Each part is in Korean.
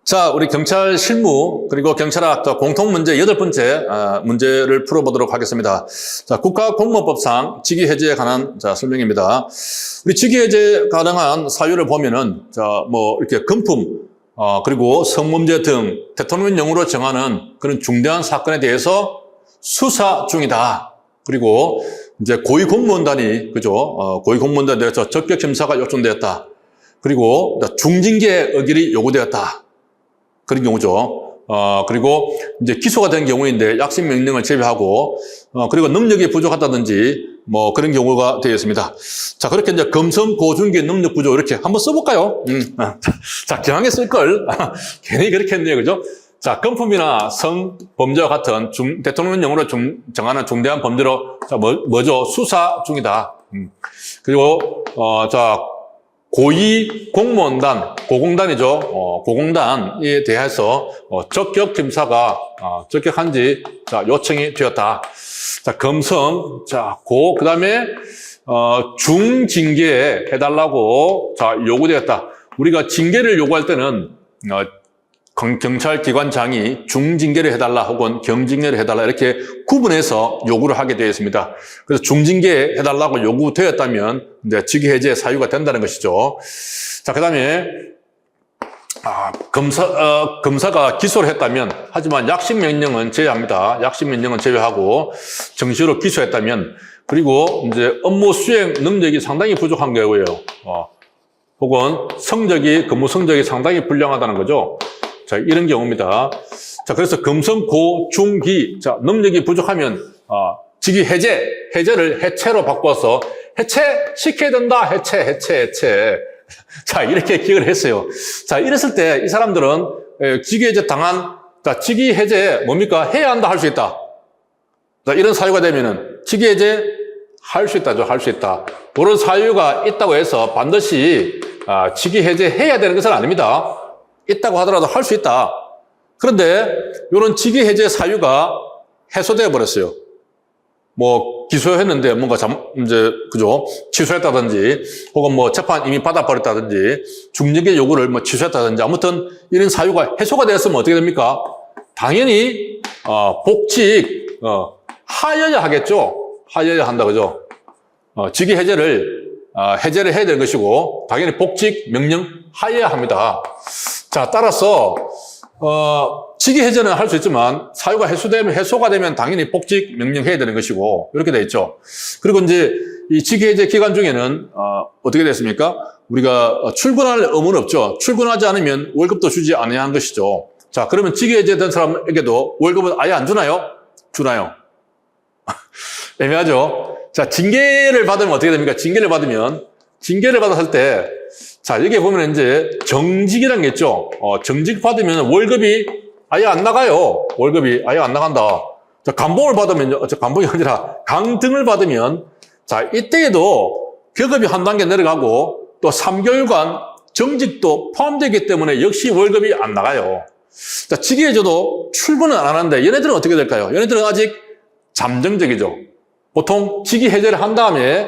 자, 우리 경찰 실무 그리고 경찰학 공통 문제 8번째 문제를 풀어보도록 하겠습니다. 자, 국가공무원법상 직위해제에 관한 설명입니다. 우리 직위해제 가능한 사유를 보면은 이렇게 금품 그리고 성범죄 등 대통령령으로 정하는 그런 중대한 사건에 대해서 수사 중이다. 그리고 이제 고위공무원단이 고위공무원단에 대해서 적격 심사가 요청되었다. 그리고 중징계 의결이 요구되었다. 그런 경우죠. 그리고 이제 기소가 된 경우인데 약식 명령을 제외하고, 그리고 능력이 부족하다든지 그런 경우가 되어 있습니다. 자, 그렇게 이제 금성 고중기 능력 부족 이렇게 한번 써볼까요? 자, 경향에 쓸걸. 괜히 그렇게 했네요. 그죠? 자, 금품이나 성범죄와 같은 대통령령으로 정하는 중대한 범죄로, 뭐죠? 수사 중이다. 그리고, 고위공무원단, 고공단이죠. 고공단에 대해서 적격 심사가 적격한지 요청이 되었다. 자, 금성, 그 다음에 중징계 해달라고 요구되었다. 우리가 징계를 요구할 때는 경찰기관장이 중징계를 해달라 혹은 경징계를 해달라 이렇게 구분해서 요구를 하게 되어 있습니다. 그래서 중징계 해달라고 요구되었다면 이제 직위해제 사유가 된다는 것이죠. 자, 그 다음에 검사가 기소를 했다면, 하지만 약식명령은 제외합니다. 약식명령은 제외하고 정시로 기소했다면, 그리고 이제 업무 수행 능력이 상당히 부족한 경우예요. 혹은 근무 성적이 상당히 불량하다는 거죠. 자, 이런 경우입니다. 자, 그래서 금성, 고, 중, 기. 자, 능력이 부족하면, 직위 해제를 해체로 바꿔서 해체시켜야 된다. 해체. 자, 이렇게 기억을 했어요. 자, 이랬을 때 이 사람들은 직위 해제 직위 해제 뭡니까? 해야 한다, 할 수 있다. 자, 이런 사유가 되면은 직위 해제 할 수 있다죠. 할 수 있다. 그런 사유가 있다고 해서 반드시 직위 해제 해야 되는 것은 아닙니다. 있다고 하더라도 할 수 있다. 그런데 이런 직위 해제 사유가 해소되어 버렸어요. 기소했는데 뭔가 취소했다든지 혹은 재판 이미 받아버렸다든지 중징계 요구를 취소했다든지 아무튼 이런 사유가 해소가 되었으면 어떻게 됩니까? 당연히 복직 하여야 하겠죠. 하여야 한다 그죠? 직위 해제를 해야 되는 것이고 당연히 복직 명령 하여야 합니다. 자, 따라서 직위 해제는 할 수 있지만 사유가 해소가 되면 당연히 복직 명령해야 되는 것이고 이렇게 돼 있죠. 그리고 이제 이 직위 해제 기간 중에는 어떻게 됐습니까? 우리가 출근할 의무는 없죠. 출근하지 않으면 월급도 주지 않아야 하는 것이죠. 자, 그러면 직위 해제된 사람에게도 월급은 아예 안 주나요? 주나요? 애매하죠. 자, 징계를 받으면 어떻게 됩니까? 징계를 받았을 때 자, 여기에 보면 이제 정직이라는 게 있죠. 정직 받으면 월급이 아예 안 나가요. 월급이 아예 안 나간다. 자, 감봉을 받으면요. 감봉이 아니라 강등을 받으면 자, 이때에도 계급이 한 단계 내려가고 또 3개월간 정직도 포함되기 때문에 역시 월급이 안 나가요. 자, 직위해제도 출근은 안 하는데 얘네들은 어떻게 될까요? 얘네들은 아직 잠정적이죠. 보통 직위해제를 한 다음에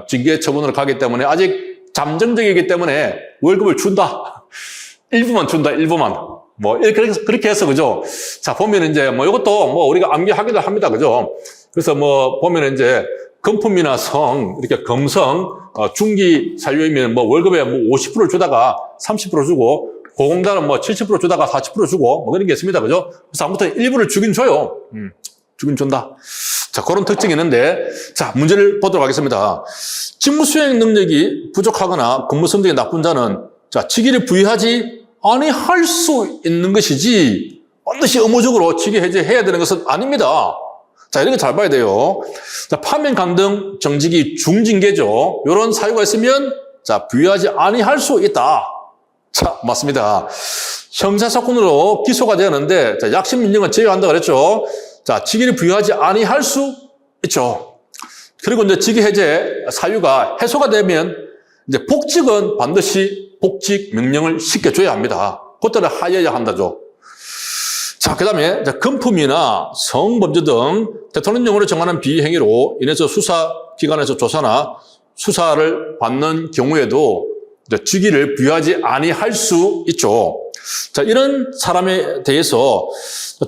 징계 처분으로 가기 때문에 아직 잠정적이기 때문에 월급을 준다. 일부만 준다, 일부만. 그렇게 해서, 그죠? 자, 보면 이제, 이것도 우리가 암기하기도 합니다. 그죠? 그래서 보면 이제, 금품이나 이렇게 금성, 중기 사유이면 월급에 50% 주다가 30% 주고, 고공단은 70% 주다가 40% 주고, 그런 게 있습니다. 그죠? 그래서 아무튼 일부를 주긴 줘요. 주긴 준다. 자, 그런 특징이 있는데, 자, 문제를 보도록 하겠습니다. 직무 수행 능력이 부족하거나 근무 성적이 나쁜 자는, 자, 직위를 부여하지 아니할 수 있는 것이지, 반드시 의무적으로 직위 해제해야 되는 것은 아닙니다. 자, 이런 거 잘 봐야 돼요. 자, 파면 강등 정직이 중징계죠. 이런 사유가 있으면, 자, 부여하지 아니할 수 있다. 자, 맞습니다. 형사사건으로 기소가 되었는데, 자, 약식 명령은 제외한다 그랬죠. 자, 직위를 부여하지 아니할 수 있죠. 그리고 이제 직위 해제 사유가 해소가 되면 이제 복직은 반드시 복직 명령을 시켜줘야 합니다. 그때는 하여야 한다죠. 자, 그 다음에 금품이나 성범죄 등 대통령령으로 정하는 비행위로 인해서 수사기관에서 조사나 수사를 받는 경우에도 직위를 부여하지 아니할 수 있죠. 자, 이런 사람에 대해서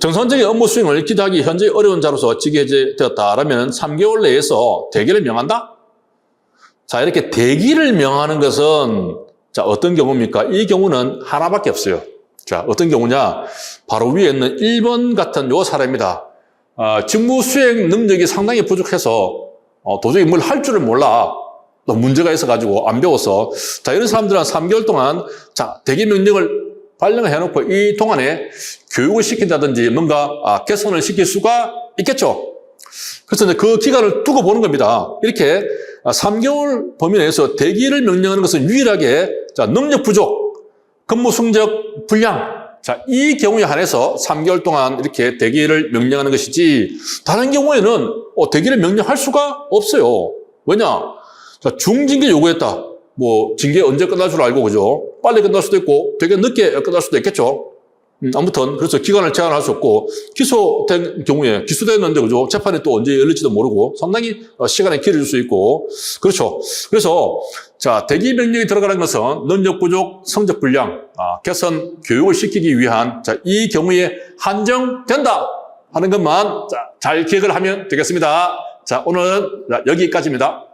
정상적인 업무 수행을 기대하기 현재 어려운 자로서 지게되었다라면 3개월 내에서 대기를 명한다? 자, 이렇게 대기를 명하는 것은 자, 어떤 경우입니까? 이 경우는 하나밖에 없어요. 자, 어떤 경우냐? 바로 위에 있는 1번 같은 요 사례입니다. 직무 수행 능력이 상당히 부족해서 도저히 뭘 할 줄을 몰라. 또 문제가 있어가지고 안 배워서. 자, 이런 사람들은 3개월 동안 자, 대기 명령을 발령을 해놓고 이 동안에 교육을 시킨다든지 뭔가 개선을 시킬 수가 있겠죠. 그래서 이제 그 기간을 두고 보는 겁니다. 이렇게 3개월 범위 내에서 대기를 명령하는 것은 유일하게 자, 능력 부족, 근무 성적 불량. 자, 이 경우에 한해서 3개월 동안 이렇게 대기를 명령하는 것이지 다른 경우에는 대기를 명령할 수가 없어요. 왜냐? 자, 중징계 요구했다. 뭐 징계 언제 끝날 줄 알고 그죠? 빨리 끝날 수도 있고 되게 늦게 끝날 수도 있겠죠. 아무튼 그래서 기간을 제한할 수 없고 기소된 경우에 기소됐는데 그죠? 재판이 또 언제 열릴지도 모르고 상당히 시간이 길어질 수 있고 그렇죠. 그래서 자, 대기 명령이 들어가는 것은 능력 부족, 성적 불량, 개선 교육을 시키기 위한 자, 이 경우에 한정된다 하는 것만 자, 잘 기억을 하면 되겠습니다. 자, 오늘은 여기까지입니다.